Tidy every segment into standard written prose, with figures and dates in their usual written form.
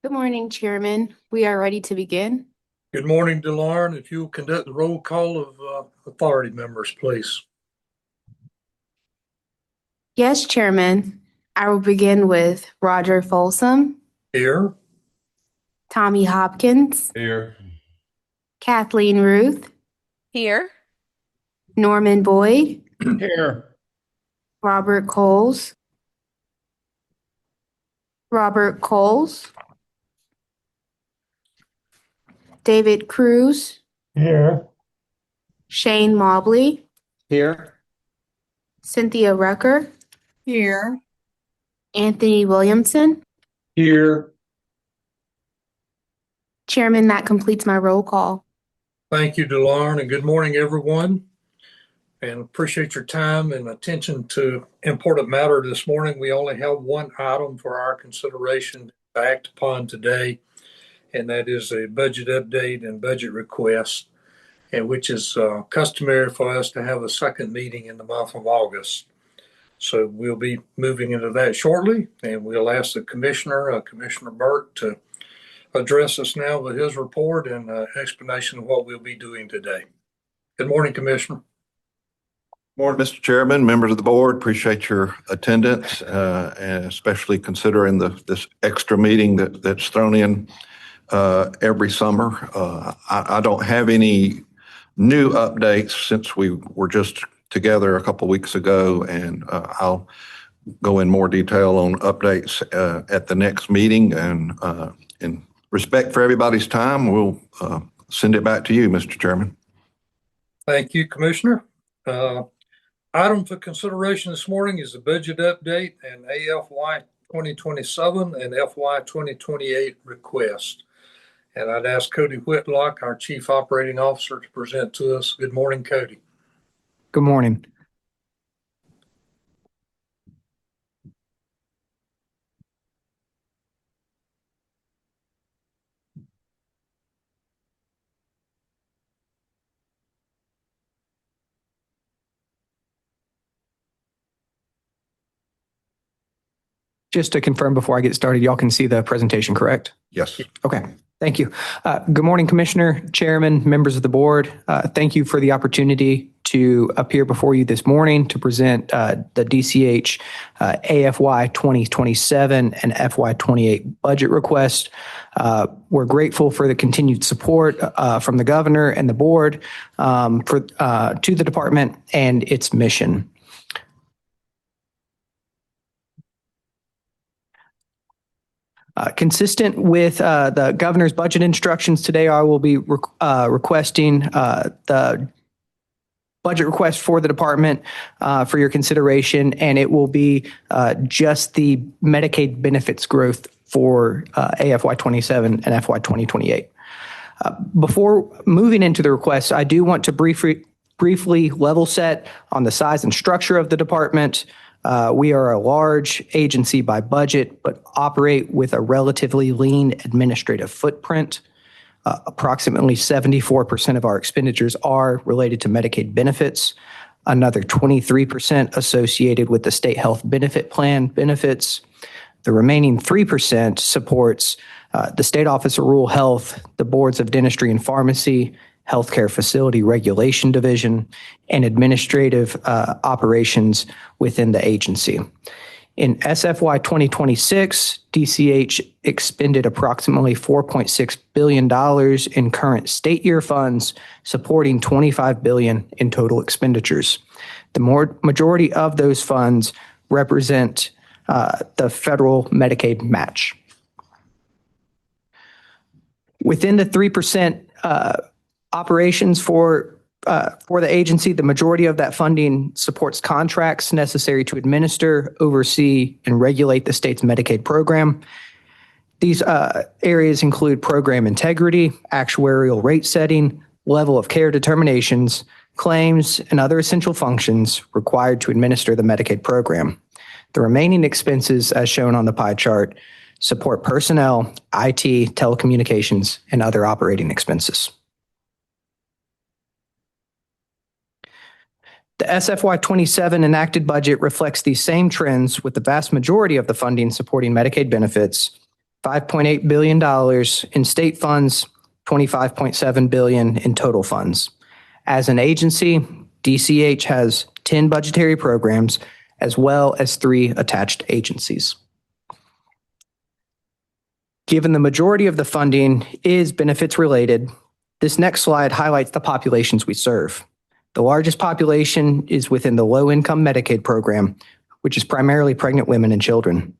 Good morning, Chairman. We are ready to begin. Good morning, DeLauren. If you'll conduct the roll call of authority members, please. Yes, Chairman. I will begin with Roger Folsom, Here. Tommy Hopkins, Here. Kathleen Ruth, Here. Norman Boyd, Here. Robert Coles, David Cruz, Here. Shane Mobley, Here. Cynthia Rucker, Here. Anthony Williamson. Here. Chairman, that completes my roll call. Thank you, DeLauren, and good morning, everyone. And appreciate your time and attention to important matter this morning. We only have one item for our consideration to act upon today, and that is a budget update and budget request, and which is customary for us to have a second meeting in the month of August. So we'll be moving into that shortly, and we'll ask the Commissioner, Commissioner Burke, to address us now with his report and explanation of what we'll be doing today. Good morning, Commissioner. Morning, Mr. Chairman, members of the board. Appreciate your attendance, and especially considering this extra meeting that's thrown in every summer. I don't have any new updates since we were just together a couple weeks ago, and I'll go in more detail on updates at the next meeting. And in respect for everybody's time, we'll send it back to you, Mr. Chairman. Thank you, Commissioner. Item for consideration this morning is the budget update and AFY 2027 and FY 2028 request. And I'd ask Cody Whitlock, our Chief Operating Officer, to present to us. Good morning, Cody. Good morning. Just to confirm before I get started, y'all can see the presentation, correct? Yes. Okay, thank you. Good morning, Commissioner, Chairman, members of the board. Thank you for the opportunity to appear before you this morning to present the DCH AFY 2027 and FY 28 budget request. We're grateful for the continued support from the governor and the board to the department and its mission. Consistent with the governor's budget instructions today, I will be requesting the budget request for the department for your consideration, and it will be just the Medicaid benefits growth for AFY 27 and FY 2028. Before moving into the request, I do want to briefly level set on the size and structure of the department. We are a large agency by budget, but operate with a relatively lean administrative footprint. Approximately 74% of our expenditures are related to Medicaid benefits, another 23% associated with the state health benefit plan benefits. The remaining 3% supports the State Office of Rural Health, the boards of dentistry and pharmacy, Healthcare Facility Regulation Division, and administrative operations within the agency. In SFY 2026, DCH expended approximately $4.6 billion in current state year funds, supporting $25 billion in total expenditures. The majority of those funds represent the federal Medicaid match. Within the 3% operations for the agency, the majority of that funding supports contracts necessary to administer, oversee, and regulate the state's Medicaid program. These areas include program integrity, actuarial rate setting, level of care determinations, claims, and other essential functions required to administer the Medicaid program. The remaining expenses, as shown on the pie chart, support personnel, IT, telecommunications, and other operating expenses. The SFY 27 enacted budget reflects these same trends, with the vast majority of the funding supporting Medicaid benefits, $5.8 billion in state funds, $25.7 billion in total funds. As an agency, DCH has 10 budgetary programs as well as 3 attached agencies. Given the majority of the funding is benefits related, this next slide highlights the populations we serve. The largest population is within the low-income Medicaid program, which is primarily pregnant women and children.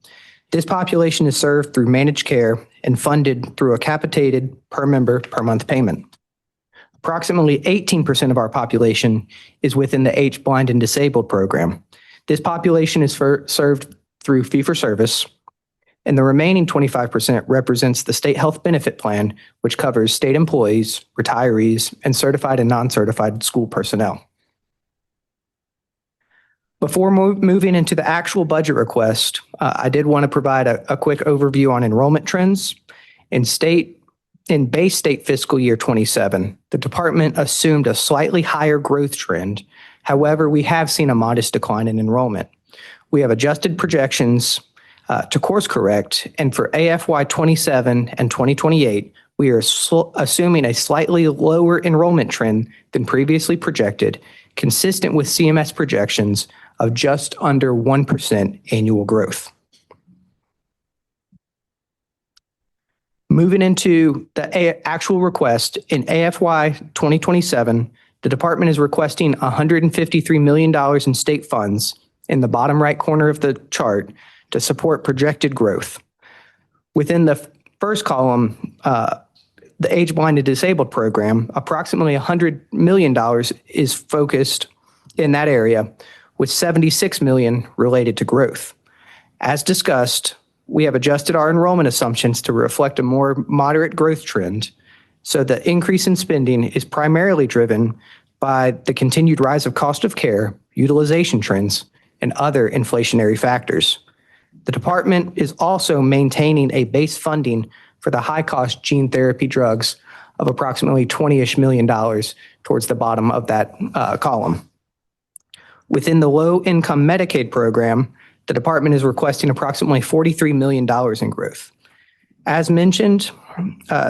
This population is served through managed care and funded through a capitated per member per month payment. Approximately 18% of our population is within the H blind and disabled program. This population is served through fee-for-service, and the remaining 25% represents the state health benefit plan, which covers state employees, retirees, and certified and non-certified school personnel. Before moving into the actual budget request, I did want to provide a quick overview on enrollment trends. In base state fiscal year 27, the department assumed a slightly higher growth trend. However, we have seen a modest decline in enrollment. We have adjusted projections to course correct, and for AFY 27 and 2028, we are assuming a slightly lower enrollment trend than previously projected, consistent with CMS projections of just under 1% annual growth. Moving into the actual request, in AFY 2027, the department is requesting $153 million in state funds in the bottom right corner of the chart to support projected growth. Within the first column, the Age Blind and Disabled program, approximately $100 million is focused in that area, with $76 million related to growth. As discussed, we have adjusted our enrollment assumptions to reflect a more moderate growth trend, so the increase in spending is primarily driven by the continued rise of cost of care, utilization trends, and other inflationary factors. The department is also maintaining a base funding for the high-cost gene therapy drugs of approximately $20-ish million towards the bottom of that column. Within the low-income Medicaid program, the department is requesting approximately $43 million in growth. As mentioned,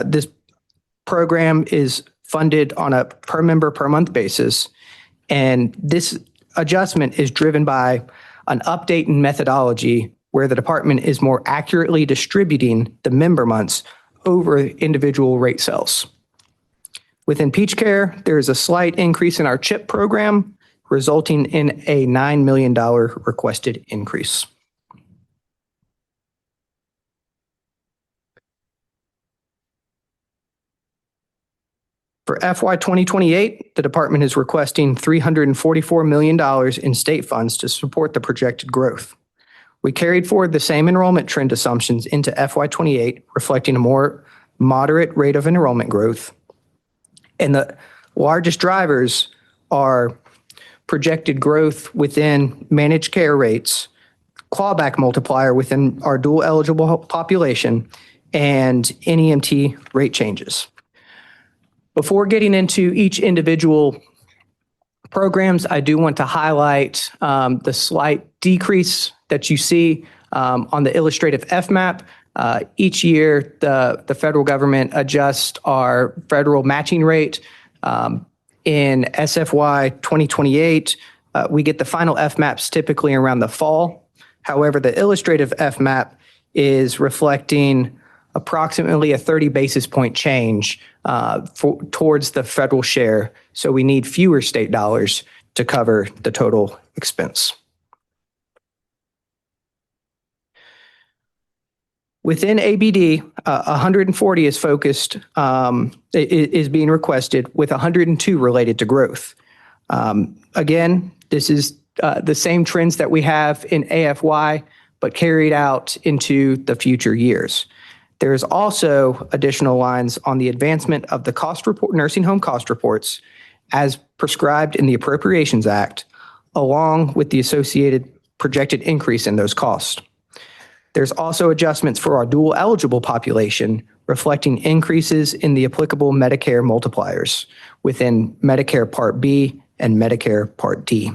this program is funded on a per member per month basis, and this adjustment is driven by an update in methodology where the department is more accurately distributing the member months over individual rate cells. Within Peach Care, there is a slight increase in our CHIP program, resulting in a $9 million requested increase. For FY 2028, the department is requesting $344 million in state funds to support the projected growth. We carried forward the same enrollment trend assumptions into FY 28, reflecting a more moderate rate of enrollment growth. And the largest drivers are projected growth within managed care rates, clawback multiplier within our dual eligible population, and NEMT rate changes. Before getting into each individual programs, I do want to highlight the slight decrease that you see on the illustrative FMAP. Each year, the federal government adjusts our federal matching rate. In SFY 2028, we get the final FMAPs typically around the fall. However, the illustrative FMAP is reflecting approximately a 30 basis point change towards the federal share. So we need fewer state dollars to cover the total expense. Within ABD, 140 is focused, is being requested, with 102 related to growth. Again, this is the same trends that we have in AFY, but carried out into the future years. There is also additional lines on the advancement of the cost report, nursing home cost reports, as prescribed in the Appropriations Act, along with the associated projected increase in those costs. There's also adjustments for our dual eligible population, reflecting increases in the applicable Medicare multipliers within Medicare Part B and Medicare Part D.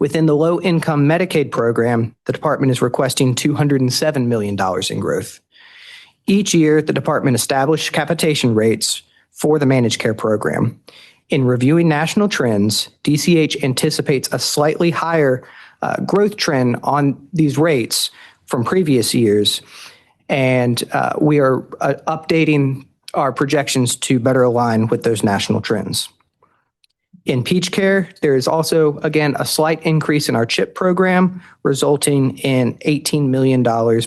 Within the low-income Medicaid program, the department is requesting $207 million in growth. Each year, the department establishes capitation rates for the managed care program. In reviewing national trends, DCH anticipates a slightly higher growth trend on these rates from previous years, and we are updating our projections to better align with those national trends. In Peach Care, there is also, again, a slight increase in our CHIP program, resulting in $18 million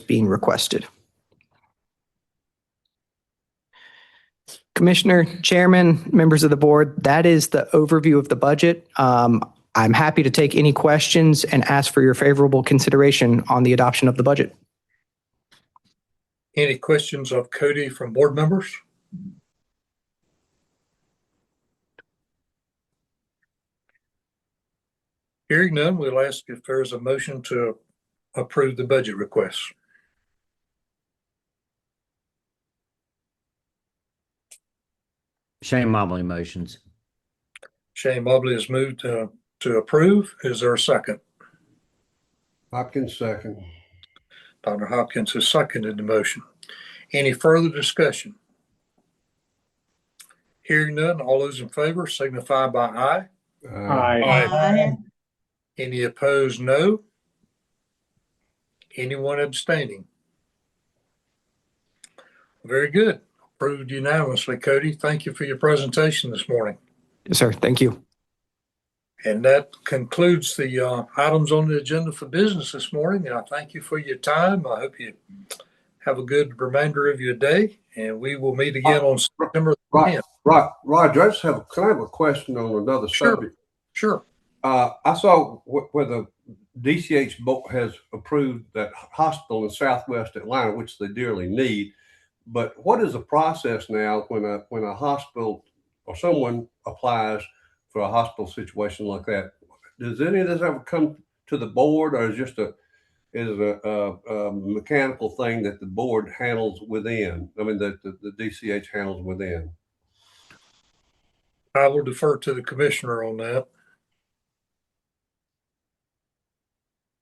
being requested. Commissioner, Chairman, members of the board, that is the overview of the budget. I'm happy to take any questions and ask for your favorable consideration on the adoption of the budget. Any questions of Cody from board members? Hearing none, we'll ask if there's a motion to approve the budget request. Shane Mobley motions. Shane Mobley has moved to approve. Is there a second? Hopkins second. Dr. Hopkins has seconded the motion. Any further discussion? Hearing none, all those in favor signify by aye. Aye. Any opposed, no. Anyone abstaining? Very good. Approved unanimously, Cody. Thank you for your presentation this morning. Yes, sir. Thank you. And that concludes the items on the agenda for business this morning. And I thank you for your time. I hope you have a good remainder of your day, and we will meet again on September 10th. Roger, can I have a question on another subject? Sure. I saw where the DCH has approved that hospital in Southwest Atlanta, which they dearly need. But what is the process now when a hospital or someone applies for a hospital situation like that? Does any of this ever come to the board, or is it a mechanical thing that the board handles within? I mean, that the DCH handles within. I will defer to the commissioner on that.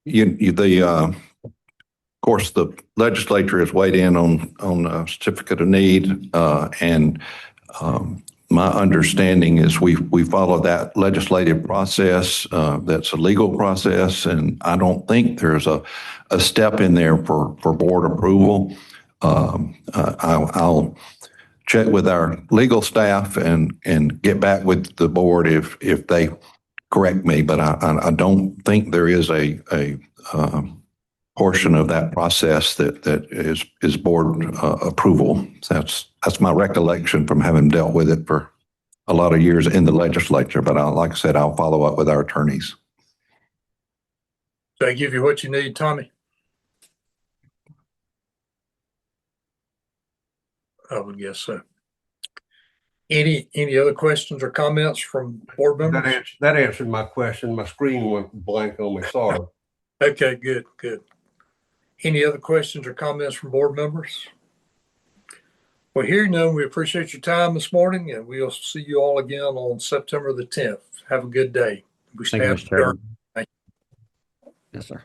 Of course, the legislature has weighed in on a certificate of need, and my understanding is we follow that legislative process. That's a legal process, and I don't think there's a step in there for board approval. I'll check with our legal staff and get back with the board if they correct me, but I don't think there is a portion of that process that is board approval. That's my recollection from having dealt with it for a lot of years in the legislature. But like I said, I'll follow up with our attorneys. Did I give you what you need, Tommy? I would guess so. Any other questions or comments from board members? That answered my question. My screen went blank on me. Sorry. Okay, good. Any other questions or comments from board members? Well, hearing none, we appreciate your time this morning, and we'll see you all again on September the 10th. Have a good day. We Thank you, stand Mr. Chairman. adjourned. Yes, sir.